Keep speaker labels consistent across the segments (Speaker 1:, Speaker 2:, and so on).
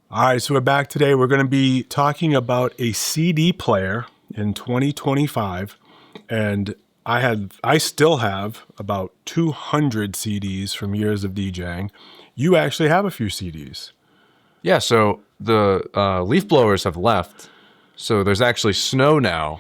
Speaker 1: All right, so we're back today. We're going to be talking about a CD player in 2025, and I still have about 200 CDs from years of DJing. You actually have a few CDs.
Speaker 2: Yeah, so the leaf blowers have left, so there's actually snow now,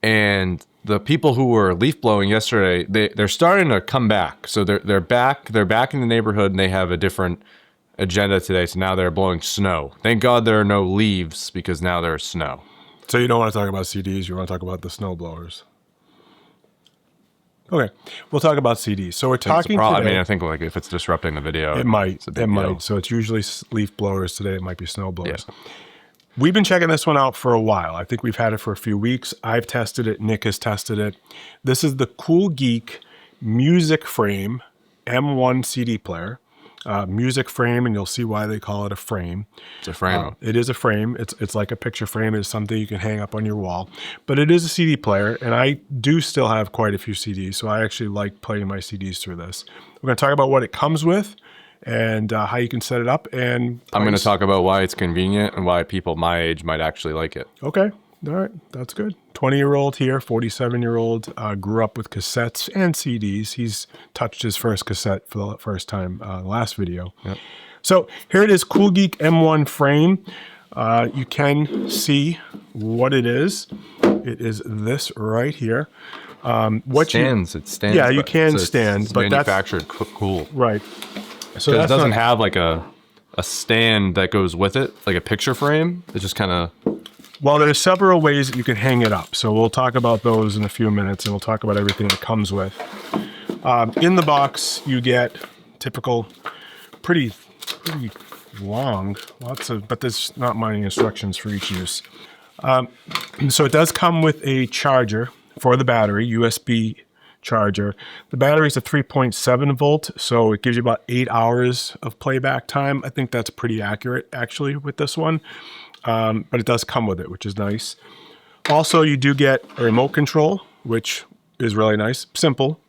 Speaker 2: and the people who were leaf blowing yesterday, they're starting to come back. So they're back in the neighborhood, and they have a different agenda today. So now they're blowing snow. Thank God there are no leaves because now there's snow.
Speaker 1: So you don't want to talk about CDs, you want to talk about the snow blowers. Okay, we'll talk about CDs. So we're talking today.
Speaker 2: I mean, I think like if it's disrupting the video,
Speaker 1: it might.
Speaker 2: It's a big deal.
Speaker 1: So it's usually leaf blowers. Today it might be snow blowers.
Speaker 2: Yeah.
Speaker 1: We've been checking this one out for a while. I think we've had it for a few weeks. I've tested it. Nick has tested it. This is the CoolGeek Music Frame M1 CD player. Music frame, and you'll see why they call it a frame.
Speaker 2: It's a frame.
Speaker 1: It is a frame. It's like a picture frame. It's something you can hang up on your wall. But it is a CD player, and I do still have quite a few CDs, so I actually like playing my CDs through this. We're going to talk about what it comes with and how you can set it up. And
Speaker 2: I'm going to talk about why it's convenient and why people my age might actually like it.
Speaker 1: Okay. All right. That's good. 20-year-old here, 47-year-old, grew up with cassettes and CDs. He's touched his first cassette for the first time last video.
Speaker 2: Yep.
Speaker 1: So here it is, CoolGeek M1 frame. You can see what it is. It is this right here.
Speaker 2: It stands.
Speaker 1: Yeah, you can stand.
Speaker 2: It's
Speaker 1: but
Speaker 2: manufactured cool.
Speaker 1: Right. So
Speaker 2: it doesn't have like a stand that goes with it, like a picture frame. It just kind of...
Speaker 1: Well, there's several ways that you can hang it up. So we'll talk about those in a few minutes, and we'll talk about everything it comes with. In the box, you get typical, pretty long, but there's not many instructions for each use. So it does come with a charger for the battery, USB charger. The battery is a 3.7 volt, so it gives you about 8 hours of playback time. I think that's pretty accurate, actually, with this one. But it does come with it, which is nice. Also, you do get a remote control, which is really nice. Simple,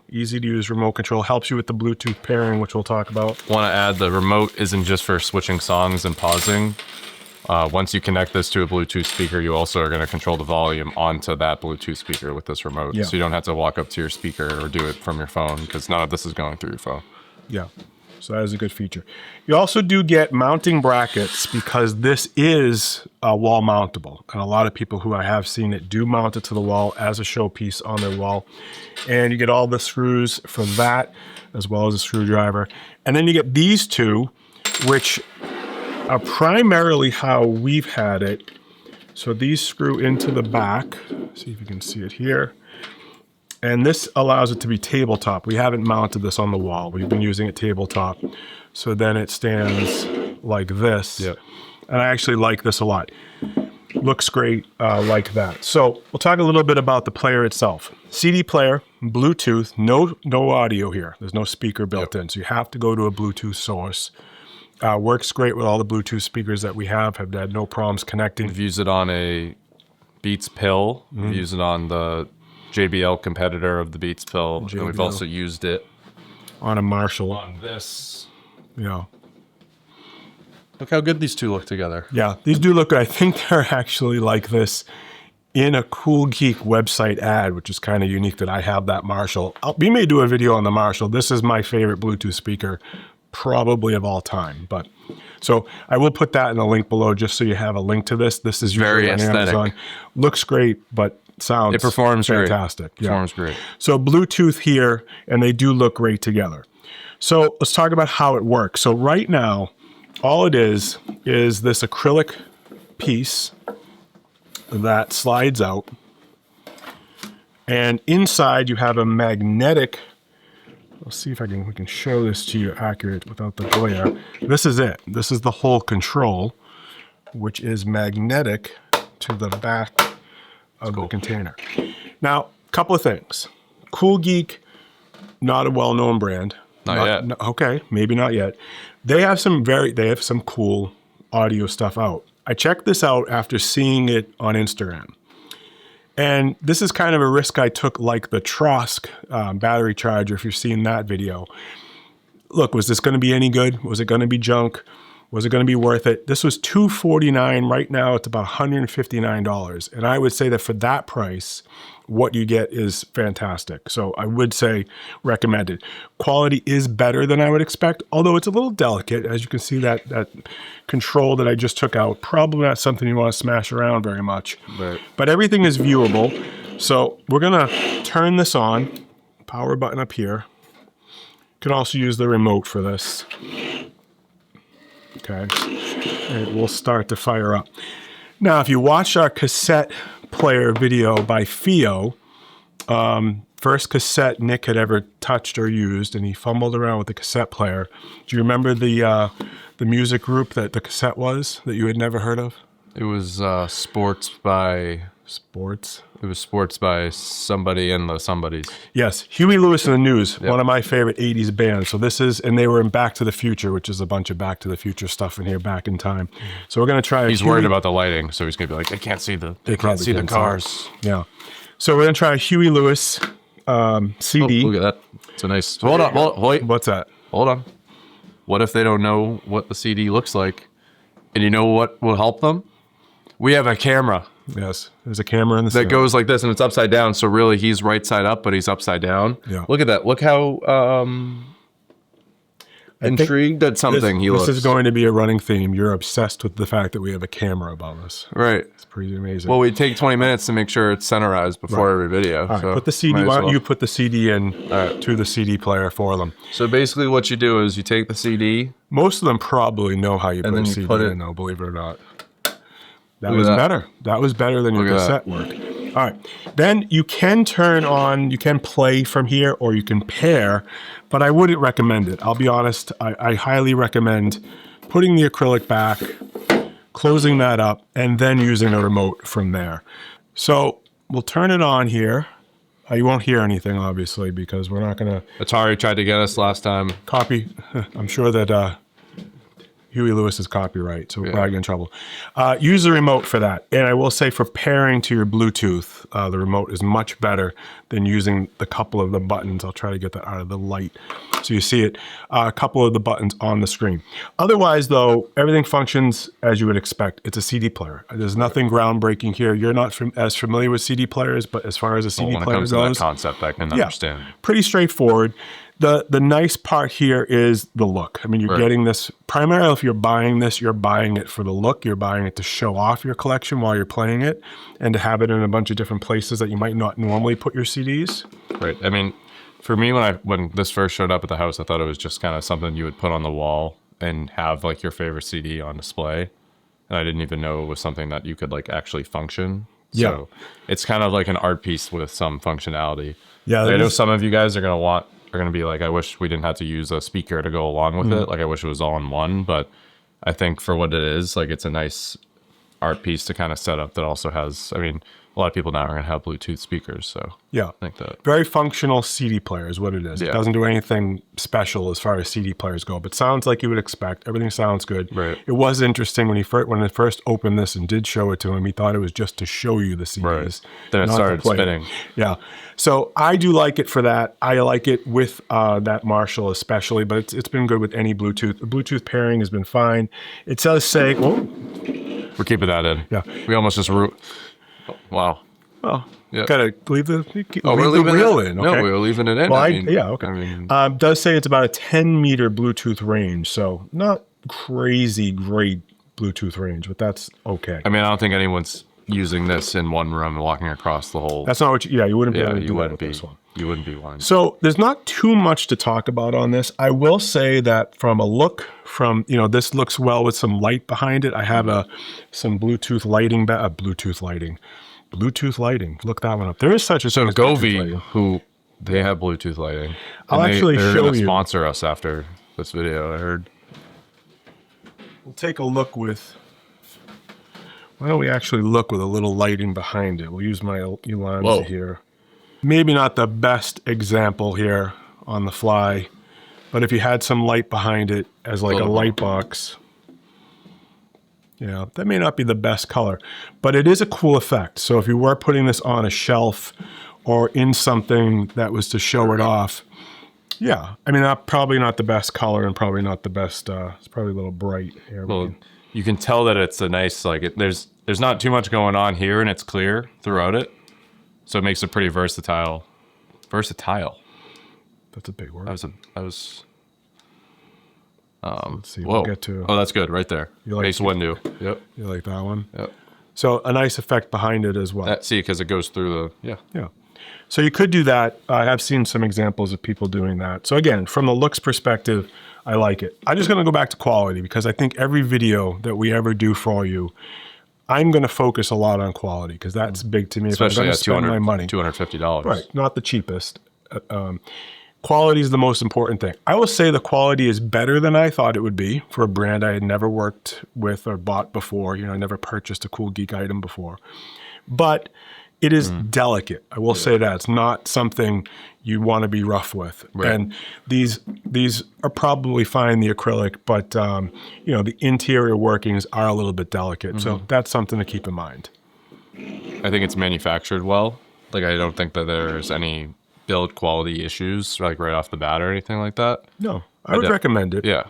Speaker 1: easy to use remote control. Helps you with the Bluetooth pairing, which we'll talk about.
Speaker 2: Want to add, the remote isn't just for switching songs and pausing. Once you connect this to a Bluetooth speaker, you also are going to control the volume onto that Bluetooth speaker with this remote.
Speaker 1: Yeah.
Speaker 2: So you don't have to walk up to your speaker or do it from your phone, because none of this is going through your phone.
Speaker 1: Yeah. So that is a good feature. You also do get mounting brackets because this is wall mountable. And a lot of people who I have seen it do mount it to the wall as a showpiece on their wall. And you get all the screws for that, as well as a screwdriver. And then you get these two, which are primarily how we've had it. So these screw into the back. See if you can see it here. And this allows it to be tabletop. We haven't mounted this on the wall. We've been using it tabletop. So then it stands like this.
Speaker 2: Yep.
Speaker 1: And I actually like this a lot. Looks great like that. So we'll talk a little bit about the player itself. CD player, Bluetooth, no audio here. There's no speaker built in. So you have to go to a Bluetooth source. Works great with all the Bluetooth speakers that we have had no problems connecting.
Speaker 2: We've used it on a Beats pill. We've used it on the JBL competitor of the Beats pill.
Speaker 1: JBL.
Speaker 2: And we've also used it
Speaker 1: On a Marshall.
Speaker 2: on this.
Speaker 1: Yeah.
Speaker 2: Look how good these two look together.
Speaker 1: Yeah, these do look good. I think they're actually like this in a CoolGeek website ad, which is kind of unique that I have that Marshall. We may do a video on the Marshall. This is my favorite Bluetooth speaker, probably of all time. But so I will put that in the link below just so you have a link to this. This is
Speaker 2: Very
Speaker 1: usually on
Speaker 2: aesthetic.
Speaker 1: Amazon. Looks great, but sounds
Speaker 2: It performs
Speaker 1: fantastic.
Speaker 2: great. Performs great.
Speaker 1: So Bluetooth here, and they do look great together. So let's talk about how it works. So right now, all it is this acrylic piece that slides out. And inside you have a magnetic, let's see if we can show this to you accurate without the glare. This is it. This is the whole control, which is magnetic to the back of the container. Now, a couple of things. CoolGeek, not a well-known brand.
Speaker 2: Not yet.
Speaker 1: No, okay, maybe not yet. They have some cool audio stuff out. I checked this out after seeing it on Instagram. And this is kind of a risk I took, like the Trosk battery charger, if you've seen that video. Look, was this going to be any good? Was it going to be junk? Was it going to be worth it? This was $249. Right now, it's about $159. And I would say that for that price, what you get is fantastic. So I would say recommended. Quality is better than I would expect, although it's a little delicate. As you can see, that control that I just took out, probably not something you want to smash around very much.
Speaker 2: Right.
Speaker 1: But everything is viewable. So we're going to turn this on. Power button up here. You can also use the remote for this. Okay. And it will start to fire up. Now, if you watch our cassette player video by Theo, first cassette Nick had ever touched or used, and he fumbled around with the cassette player. Do you remember the music group that the cassette was that you had never heard of?
Speaker 2: It was Sports by
Speaker 1: Sports.
Speaker 2: It was Sports by somebody and the somebodies.
Speaker 1: Yes, Huey Lewis and the News, one of my favorite 80s bands. So this is, and they were in Back to the Future, which is a bunch of Back to the Future stuff in here, back in time. So we're going to try.
Speaker 2: He's worried about the lighting, so he's going to be like, I can't see the cars.
Speaker 1: Yeah. So we're going to try a Huey Lewis CD.
Speaker 2: Oh, look at that. It's a nice. Hold on. Wait.
Speaker 1: What's that?
Speaker 2: Hold on. What if they don't know what the CD looks like? And you know what will help them? We have a camera.
Speaker 1: Yes, there's a camera in the
Speaker 2: that goes like this, and it's upside down. So really, he's right side up, but he's upside down.
Speaker 1: Yeah.
Speaker 2: Look at that. Look how intrigued at something he looks.
Speaker 1: This is going to be a running theme. You're obsessed with the fact that we have a camera above us.
Speaker 2: Right.
Speaker 1: It's pretty amazing.
Speaker 2: Well, we take 20 minutes to make sure it's centerized before every video.
Speaker 1: All right,
Speaker 2: so
Speaker 1: put the CD. Why don't you put the CD in
Speaker 2: right.
Speaker 1: to the CD player for them?
Speaker 2: So basically, what you do is you take the CD.
Speaker 1: Most of them probably know how you put a CD in, though. Believe it or not. That was better. That was better than your cassette work. All right. Then you can turn on, you can play from here or you can pair, but I wouldn't recommend it. I'll be honest. I highly recommend putting the acrylic back, closing that up, and then using a remote from there. So we'll turn it on here. You won't hear anything, obviously, because we're not going to...
Speaker 2: Atari tried to get us last time.
Speaker 1: Copy. I'm sure that... Huey Lewis is copyright, so we're probably get in trouble. Use the remote for that. And I will say for pairing to your Bluetooth, the remote is much better than using the couple of the buttons. I'll try to get that out of the light so you see it. A couple of the buttons on the screen. Otherwise, though, everything functions as you would expect. It's a CD player. There's nothing groundbreaking here. You're not as familiar with CD players, but as far as a CD player goes...
Speaker 2: When it comes to that concept, I can understand.
Speaker 1: Pretty straightforward. The nice part here is the look. I mean, you're getting this, primarily if you're buying this, you're buying it for the look. You're buying it to show off your collection while you're playing it and to have it in a bunch of different places that you might not normally put your CDs.
Speaker 2: Right. I mean, for me, when this first showed up at the house, I thought it was just kind of something you would put on the wall and have like your favorite CD on display. And I didn't even know it was something that you could like actually function.
Speaker 1: Yeah.
Speaker 2: So it's kind of like an art piece with some functionality.
Speaker 1: Yeah.
Speaker 2: I know some of you guys are going to be like, I wish we didn't have to use a speaker to go along with it. Like, I wish it was all in one. But I think for what it is, like, it's a nice art piece to kind of set up that also has, I mean, a lot of people now are going to have Bluetooth speakers. So
Speaker 1: yeah,
Speaker 2: I think that
Speaker 1: very functional CD player is what it is. Yeah. It doesn't do anything special as far as CD players go, but sounds like you would expect. Everything sounds good.
Speaker 2: Right.
Speaker 1: It was interesting when I first opened this and did show it to him. He thought it was just to show you the CDs.
Speaker 2: Right. Then it started spinning.
Speaker 1: Yeah. So I do like it for that. I like it with that Marshall especially, but it's been good with any Bluetooth. The Bluetooth pairing has been fine. It does say,
Speaker 2: we're keeping that in.
Speaker 1: Yeah.
Speaker 2: We almost just wow.
Speaker 1: Well,
Speaker 2: yeah.
Speaker 1: Gotta leave the
Speaker 2: reel
Speaker 1: in.
Speaker 2: Okay? No, we're leaving it in.
Speaker 1: Well, okay. I mean, does say it's about a 10-meter Bluetooth range, so not crazy great Bluetooth range, but that's okay.
Speaker 2: I mean, I don't think anyone's using this in one room and walking across the whole.
Speaker 1: That's not what you wouldn't be able to do that with this one.
Speaker 2: You wouldn't be one.
Speaker 1: So there's not too much to talk about on this. I will say that from a look, this looks well with some light behind it. I have some Bluetooth lighting. Bluetooth lighting. Look that one up. There is such a thing as
Speaker 2: Govee, who they have Bluetooth lighting.
Speaker 1: I'll actually show you.
Speaker 2: They're going to sponsor us after this video, I heard.
Speaker 1: We'll take a look with... Why don't we actually look with a little lighting behind it? We'll use my Elanza here. Maybe not the best example here on the fly, but if you had some light behind it as like a light box... Yeah, that may not be the best color, but it is a cool effect. So if you were putting this on a shelf or in something that was to show it off, Yeah, I mean, probably not the best color and probably not the best. It's probably a little bright here.
Speaker 2: Well, you can tell that it's a nice there's not too much going on here, and it's clear throughout it, so it makes it pretty versatile. Versatile.
Speaker 1: That's a big word.
Speaker 2: Let's
Speaker 1: see.
Speaker 2: Whoa.
Speaker 1: We'll get to.
Speaker 2: Oh, that's good right there.
Speaker 1: You like
Speaker 2: Base window. Yep.
Speaker 1: You like that one?
Speaker 2: Yep.
Speaker 1: So a nice effect behind it as well.
Speaker 2: See, because it goes through the
Speaker 1: Yeah. So you could do that. I have seen some examples of people doing that. So again, from the looks perspective, I like it. I'm just going to go back to quality because I think every video that we ever do for you, I'm going to focus a lot on quality because that's big to me.
Speaker 2: Especially
Speaker 1: if
Speaker 2: at
Speaker 1: spend my money.
Speaker 2: $250.
Speaker 1: Right. Not the cheapest. Quality is the most important thing. I will say the quality is better than I thought it would be for a brand I had never worked with or bought before. I never purchased a CoolGeek item before. But it is delicate. I will say that. It's not something you want to be rough with.
Speaker 2: Right.
Speaker 1: And these are probably fine, the acrylic, but the interior workings are a little bit delicate. So that's something to keep in mind.
Speaker 2: I think it's manufactured well. Like, I don't think that there's any build quality issues, like right off the bat or anything like that.
Speaker 1: No, I would recommend it.
Speaker 2: Yeah.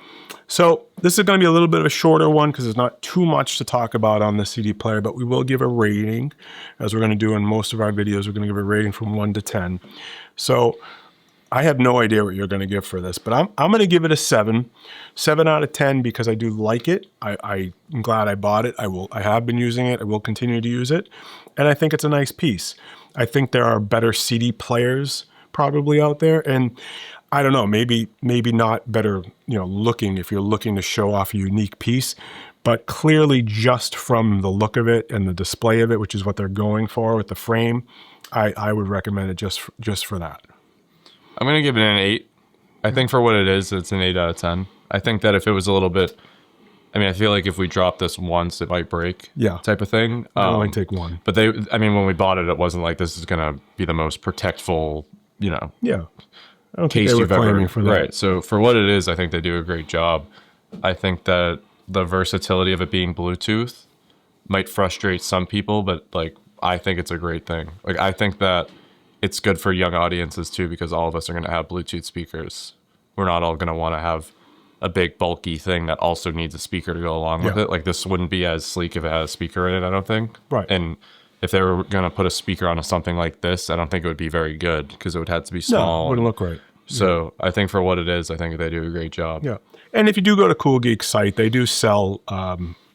Speaker 1: So this is going to be a little bit of a shorter one because there's not too much to talk about on the CD player, but we will give a rating, as we're going to do in most of our videos. We're going to give a rating from 1 to 10. So I have no idea what you're going to give for this, but I'm going to give it a 7 out of 10 because I do like it. I'm glad I bought it. I have been using it. I will continue to use it, and I think it's a nice piece. I think there are better CD players probably out there, and I don't know, maybe not better, looking if you're looking to show off a unique piece, but clearly just from the look of it and the display of it, which is what they're going for with the frame, I would recommend it just for that.
Speaker 2: I'm going to give it an 8. I think for what it is, it's an 8 out of 10. I think that if it was a little bit, I feel like if we drop this once, it might break.
Speaker 1: Yeah.
Speaker 2: Type of thing.
Speaker 1: It'll only take one.
Speaker 2: But when we bought it, it wasn't like this is going to be the most protectful,
Speaker 1: Yeah. I don't
Speaker 2: case
Speaker 1: think they
Speaker 2: you've
Speaker 1: were
Speaker 2: ever
Speaker 1: claiming for that.
Speaker 2: Right. So for what it is, I think they do a great job. I think that the versatility of it being Bluetooth might frustrate some people, but I think it's a great thing. I think that it's good for young audiences too, because all of us are going to have Bluetooth speakers. We're not all going to want to have a big bulky thing that also needs a speaker to go along with it. This wouldn't be as sleek if it had a speaker in it, I don't think.
Speaker 1: Right.
Speaker 2: And if they were going to put a speaker on something like this, I don't think it would be very good because it would have to be small.
Speaker 1: No, it wouldn't look right.
Speaker 2: So I think for what it is, I think they do a great job.
Speaker 1: Yeah. And if you do go to CoolGeek's site, they do sell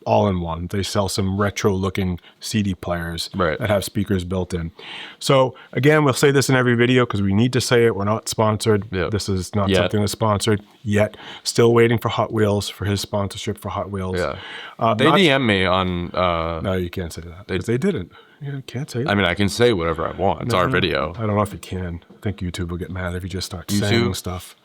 Speaker 1: all-in-one. They sell some retro-looking CD players that have speakers built in. So again, we'll say this in every video because we need to say it. We're not sponsored.
Speaker 2: Yep.
Speaker 1: This is not something that's sponsored yet. Still waiting for Hot Wheels, for his sponsorship for Hot Wheels.
Speaker 2: Yeah. They DM me on...
Speaker 1: no, you can't say that. They didn't. You can't say that.
Speaker 2: I can say whatever I want. It's our video.
Speaker 1: I don't know if you can. I think YouTube will get mad if you just start saying stuff.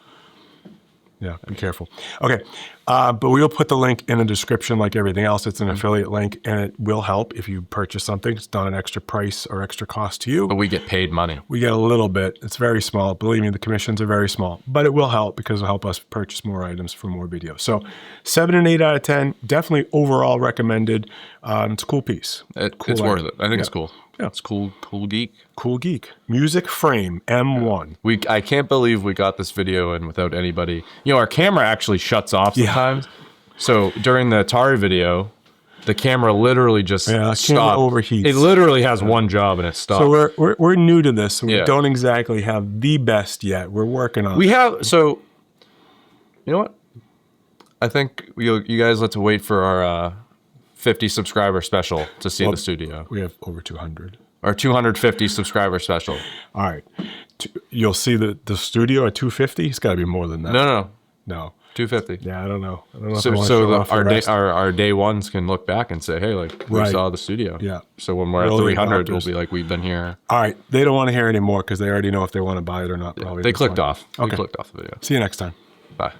Speaker 1: Yeah, be careful. Okay, but we'll put the link in the description like everything else. It's an affiliate link, and it will help if you purchase something. It's not an extra price or extra cost to you.
Speaker 2: But we get paid money.
Speaker 1: We get a little bit. It's very small. Believe me, the commissions are very small. But it will help because it'll help us purchase more items for more videos. So 7 and 8 out of 10. Definitely overall recommended. It's a cool piece.
Speaker 2: It's worth it. I think it's cool. Yeah. It's cool. CoolGeek.
Speaker 1: CoolGeek. Music Frame M1.
Speaker 2: I can't believe we got this video in without anybody. Our camera actually shuts off sometimes. So during the Atari video, the camera literally just stopped.
Speaker 1: Overheats.
Speaker 2: It literally has one job and it stopped.
Speaker 1: So we're new to this. So we don't exactly have the best yet. We're working on it.
Speaker 2: So you know what? I think you guys have to wait for our 50 subscriber special to see the studio.
Speaker 1: We have over 200.
Speaker 2: Our 250 subscriber special.
Speaker 1: All right. You'll see the studio at 250. It's got to be more than that.
Speaker 2: No. 250.
Speaker 1: Yeah, I don't know.
Speaker 2: Our day ones can look back and say, hey, we saw the studio.
Speaker 1: Yeah.
Speaker 2: So when we're at 300, we'll be like, we've been here.
Speaker 1: All right. They don't want to hear anymore because they already know if they want to buy it or not. Probably.
Speaker 2: They clicked off. Okay. They clicked off the video.
Speaker 1: See you next time.
Speaker 2: Bye.